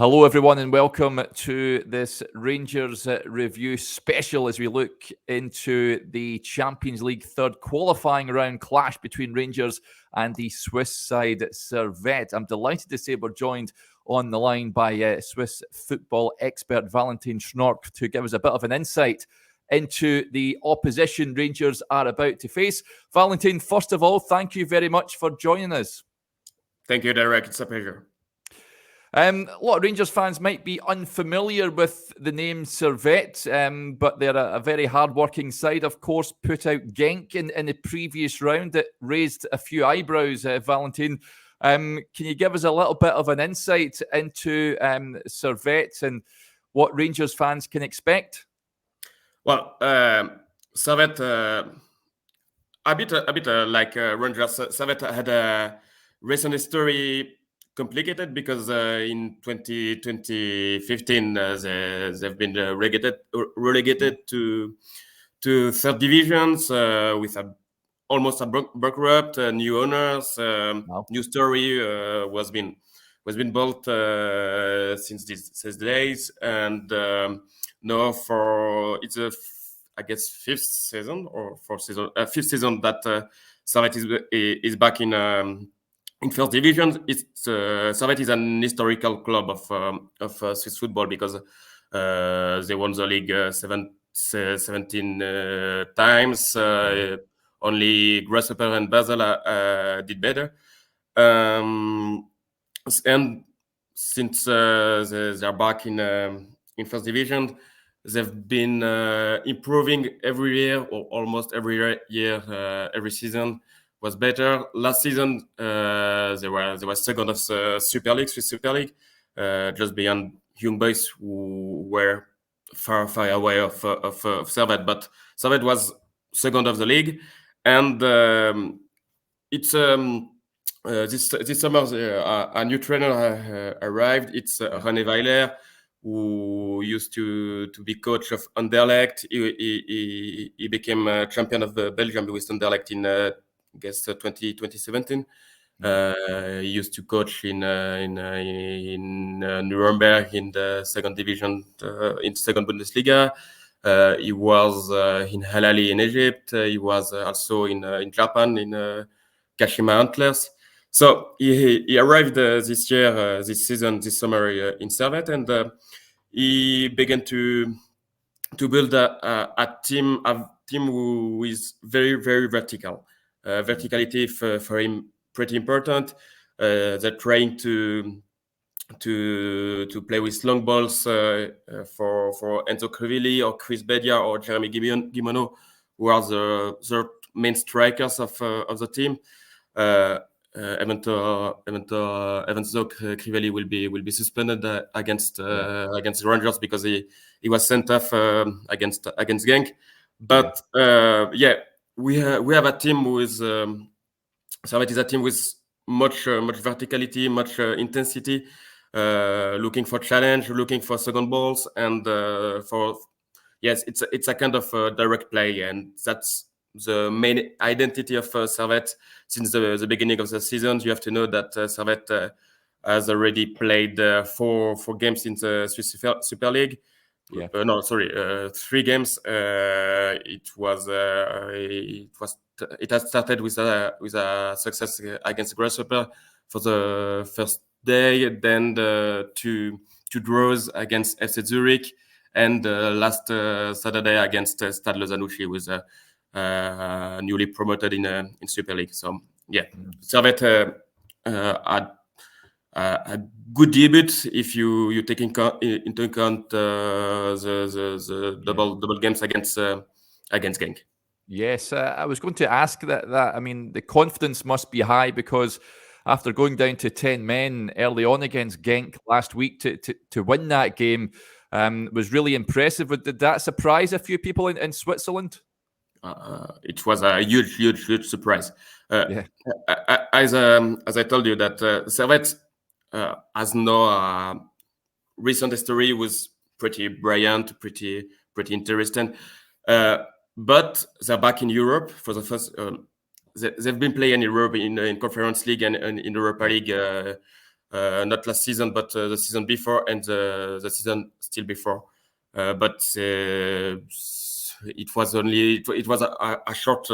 Hello, everyone, and welcome to this Rangers review special as we look into the Champions League third qualifying round clash between Rangers and the Swiss side Servette. I'm delighted to say we're joined on the line by Swiss football expert Valentin Schnorhk to give us a bit of an insight into the opposition Rangers are about to face. Valentin, first of all, thank you very much for joining us. Thank you, Derek. It's a pleasure. A lot of Rangers fans might be unfamiliar with the name Servette, but they're a very hard-working side. Of course, put out Genk in the previous round that raised a few eyebrows, Valentin. Can you give us a little bit of an insight into Servette and what Rangers fans can expect? Well, Servette, a bit like Rangers. Servette had a recent history complicated because in 2015 they've been relegated to third divisions with almost a bankrupt, new owners. New story was been built since these days, and now it's fifth season that Servette is back in first division. Servette is an historical club of Swiss football because they won the league 17 times. Only Grasshopper and Basel did better. And since they are back in first division, they've been improving every year, or almost every year, every season was better. Last season, they were second of the Super League, Swiss Super League, just beyond Young Boys, who were far away of Servette. But Servette was second of the league, and it's this summer a new trainer arrived. It's René Weiler, who used to be coach of Anderlecht. He became champion of Belgium with Anderlecht in 2017. He used to coach in Nuremberg in the second division, in second Bundesliga. He was in Al Ahly in Egypt. He was also in Japan in Kashima Antlers. So he arrived this season, this summer in Servette, and he began to build a team who is very, very vertical. Verticality for him pretty important. They're trying to play with long balls for Enzo Crivelli or Chris Bedia or Jeremy Gimono, who are the main strikers of the team. Even though Crivelli will be suspended against the Rangers because he was sent off against Genk. But we have a team who is Servette is a team with much verticality, much intensity, looking for challenge, looking for second balls, and it's a kind of direct play, and that's the main identity of Servette since the beginning of the season. You have to know that Servette has already played four games in the Swiss Super League. Yeah. 3 games. It has started with a success against Grasshopper for the first day, then two draws against FC Zurich, and last Saturday against Stade Lausanne, was newly promoted in Super League. So Servette had a good debut if you take into account the double games against Genk. Yes, I was going to ask that. I mean, the confidence must be high because after going down to 10 men early on against Genk last week to win that game was really impressive. But did that surprise a few people in Switzerland? It was a huge surprise. As I told you, that Servette has no recent history, was pretty brilliant, pretty interesting. But they're back in Europe for the first. They've been playing in Europe in Conference League and in Europa League not last season, but the season before and the season still before. But it was a short.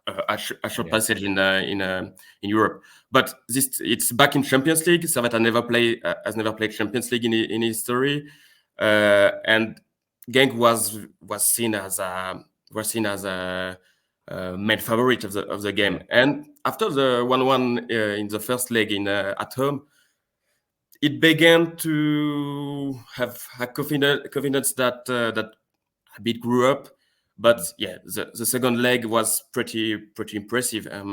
A short passage in Europe, but it's back in Champions League. Servette has never played Champions League in history, and Genk was seen as a main favorite of the game. And after the 1-1 in the first leg at home, it began to have a confidence that a bit grew up. But yeah, the second leg was pretty impressive. I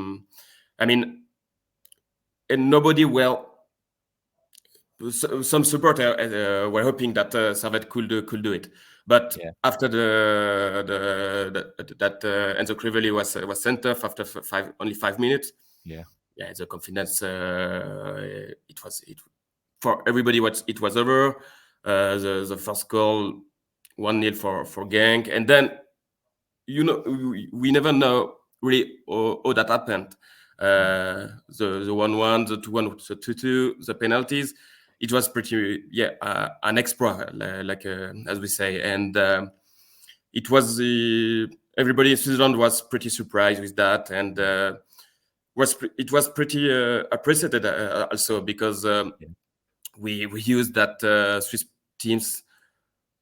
mean, and nobody some supporters were hoping that Servette could do it. But after that Enzo Crivelli was sent off after only 5 minutes. The confidence it was for everybody. It was over. The first goal, 1-0 for Genk, and then we never know really how that happened. The 1-1, the 2-1, the 2-2, the penalties. It was pretty an exploit, like as we say, and it was everybody in Switzerland was pretty surprised with that, and it was pretty appreciated also because we used that Swiss teams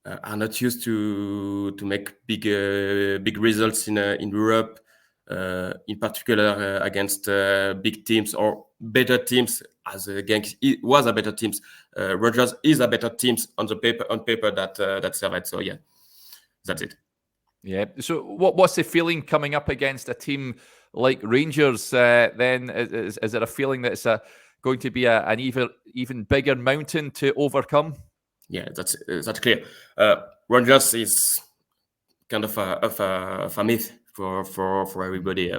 are not used to make big results in Europe, in particular against big teams or better teams. As Genk was a better teams, Rangers is a better teams on paper that Servette. So yeah, that's it. Yeah. So what's the feeling coming up against a team like Rangers? Then is there a feeling that it's going to be an even bigger mountain to overcome? Yeah, that's clear. Rangers is kind of a myth for everybody.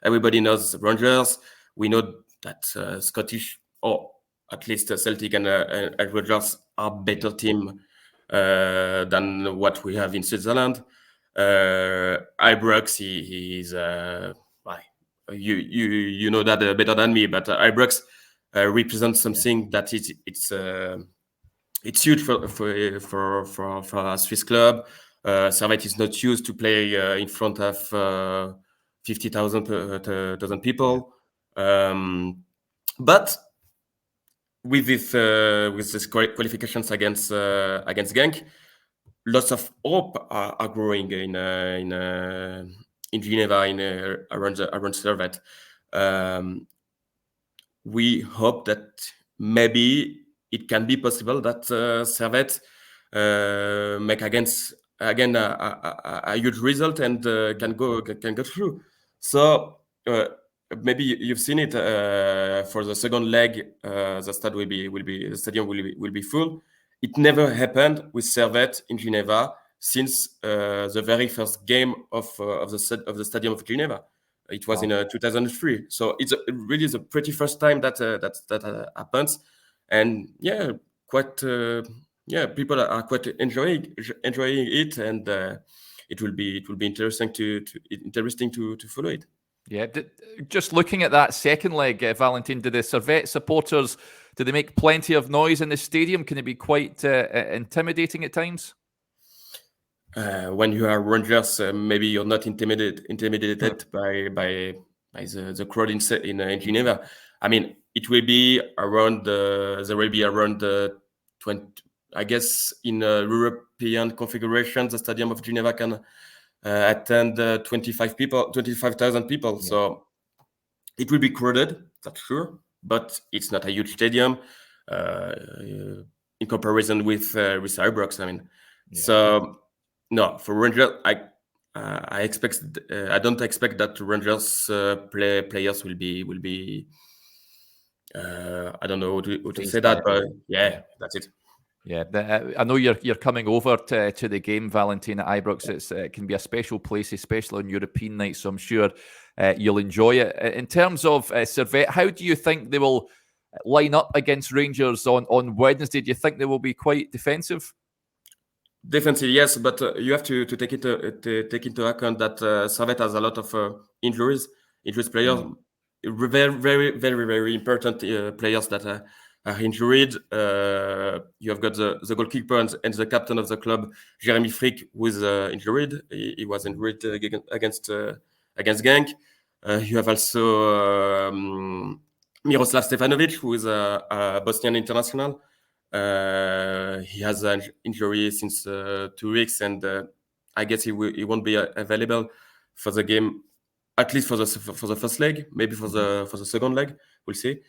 Everybody knows Rangers. We know that Scottish, or at least Celtic and Rangers are better team than what we have in Switzerland. Ibrox, he is you know that better than me, but Ibrox represents something that it's huge for a Swiss club. Servette is not used to play in front of 50,000 people, but with this qualifications against Genk, lots of hope are growing in Geneva, around Servette. We hope that maybe it can be possible that Servette make again a huge result and can go through. So maybe you've seen it for the second leg. The stadium will be full. It never happened with Servette in Geneva since the very first game of the Stadium of Geneva. It was in 2003. So it's really the pretty first time that happens, and people are quite enjoying it, and it will be interesting to follow it. Yeah, just looking at that second leg, Valentin, did the Servette supporters, did they make plenty of noise in the stadium? Can it be quite intimidating at times? When you are Rangers, maybe you're not intimidated by the crowd in Geneva. I mean, it will be around there will be around 20. I guess in European configuration, the Stadium of Geneva can attend 25,000 people. Yeah. So it will be crowded, that's sure, but it's not a huge stadium in comparison with Ibrox. I mean, so no, for Rangers, I don't expect that Rangers players will be. I don't know how to say that, but yeah, that's it. Yeah, I know you're coming over to the game, Valentin, at Ibrox. It can be a special place, especially on European nights, so I'm sure you'll enjoy it. In terms of Servette, how do you think they will line up against Rangers on Wednesday? Do you think they will be quite defensive? Defensive, yes, but you have to take into account that Servette has a lot of injuries players. very, very, very, very important players that are injured. You have got the goalkeeper and the captain of the club, Jeremy Frick, who is injured. He was injured against Genk. You have also Miroslav Stefanovic, who is a Bosnian international. He has an injury since 2 weeks, and I guess he won't be available for the game, at least for the first leg, maybe for the second leg. We'll see.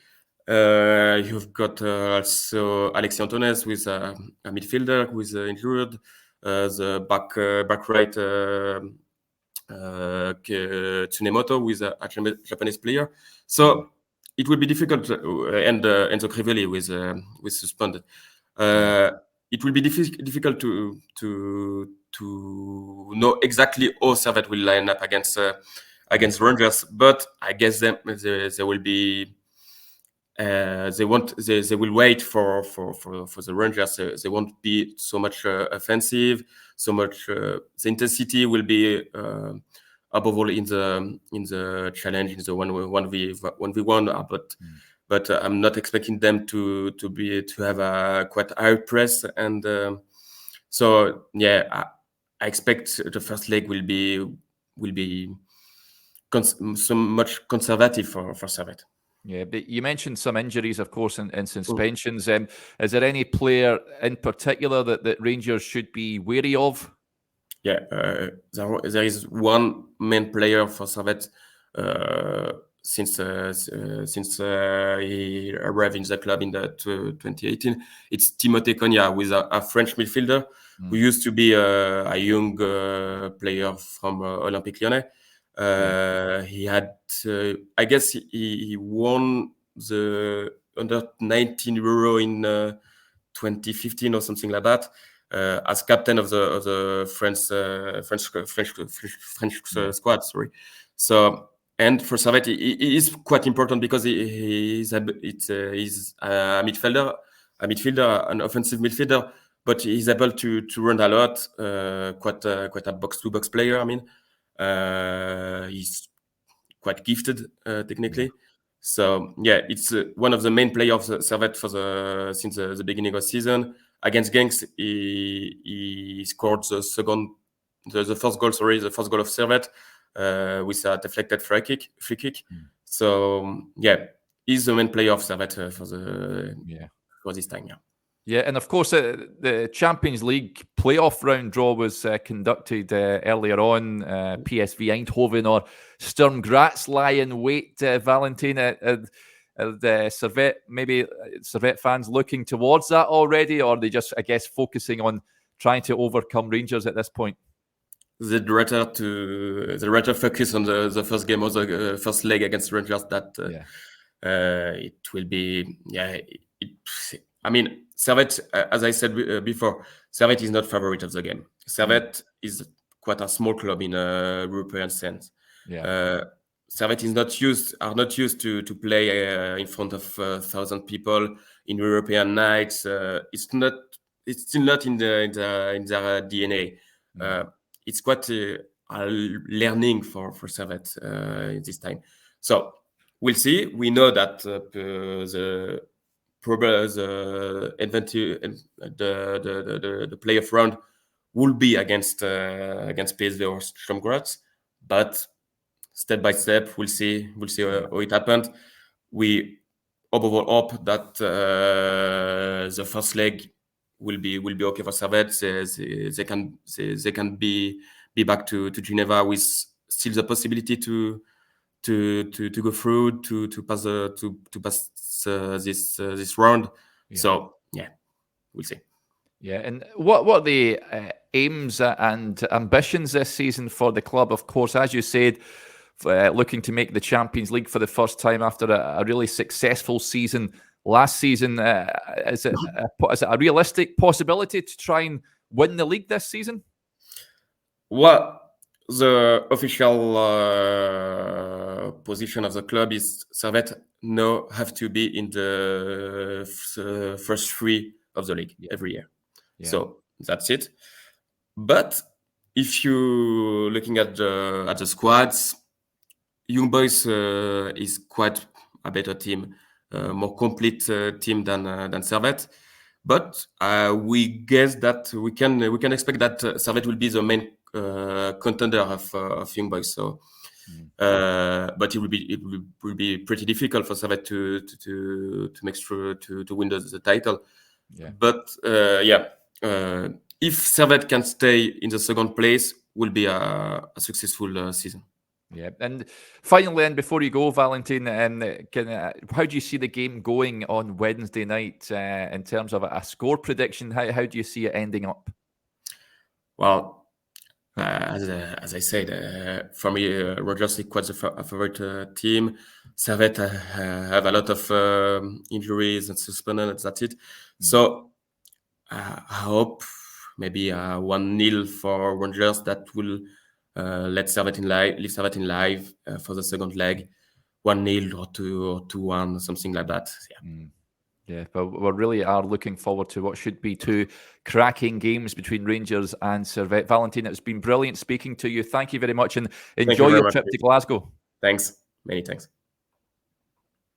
You've got also Alexis Antones, who is a midfielder who is injured. The back right Tsunemoto, who is a Japanese player. So it will be difficult, and Enzo Crivelli with suspended. It will be difficult to know exactly how Servette will line up against Rangers, but I guess they will be. They will wait for the Rangers. They won't be so much offensive. So much the intensity will be above all in the challenge, in the 1v1. But I'm not expecting them to have a quite high press, and so yeah, I expect the first leg will be so much conservative for Servette. Yeah, but you mentioned some injuries, of course, and suspensions. Is there any player in particular that Rangers should be wary of? Yeah, there is one main player for Servette since he arrived in the club in 2018. It's Timothée Cogna, who is a French midfielder who used to be a young player from Olympique Lyonnais. He had, I guess, he won the under 19 Euro in 2015 or something like that, as captain of the French squad. Sorry. So, and for Servette, he is quite important because he's a midfielder, an offensive midfielder, but he's able to run a lot. Quite a box-to-box player. I mean. He's quite gifted technically, so yeah, it's one of the main players of Servette since the beginning of the season. Against Genk, he scored the first goal of Servette with a deflected free kick. So yeah, he's the main player of Servette for this time. Yeah, and of course, the Champions League playoff round draw was conducted earlier on. PSV Eindhoven or Sturm Graz lie in wait, Valentin. Servette fans looking towards that already, or are they just, I guess, focusing on trying to overcome Rangers at this point? They'd rather focus on the first game of the first leg against Rangers. It will be I mean, Servette, as I said before, Servette is not favorite of the game. Servette is quite a small club in a European sense. Servette are not used to play in front of 1,000 people in European nights. It's still not in their DNA. It's quite a learning for Servette this time. So we'll see. We know that the playoff round will be against PSV or Sturm Graz, but step by step, we'll see how it happened. We overall hope that the first leg will be okay for Servette. They can be back to Geneva with still the possibility to go through to pass this round. So yeah, we'll see. Yeah, and what are the aims and ambitions this season for the club? Of course, as you said, looking to make the Champions League for the first time after a really successful season last season. Is it a realistic possibility to try and win the league this season? Well, the official position of the club is Servette now have to be in the first three of the league every year. So that's it. But if you're looking at the squads, Young Boys is quite a better team, more complete team than Servette. But we guess that we can expect that Servette will be the main contender of Young Boys. So, but it will be pretty difficult for Servette to make sure to win the title. Yeah. But if Servette can stay in the second place, will be a successful season. Yeah, and finally, and before you go, Valentin, how do you see the game going on Wednesday night in terms of a score prediction? How do you see it ending up? Well, as I said, for me, Rangers is quite a favorite team. Servette have a lot of injuries and suspensions. That's it. So I hope maybe 1-0 for Rangers. That will leave Servette in live for the second leg. 1-0 or 2-1, something like that. Yeah. Yeah, but we really are looking forward to what should be two cracking games between Rangers and Servette. Valentin, it's been brilliant speaking to you. Thank you very much, and enjoy your trip to Glasgow. Thanks. Many thanks.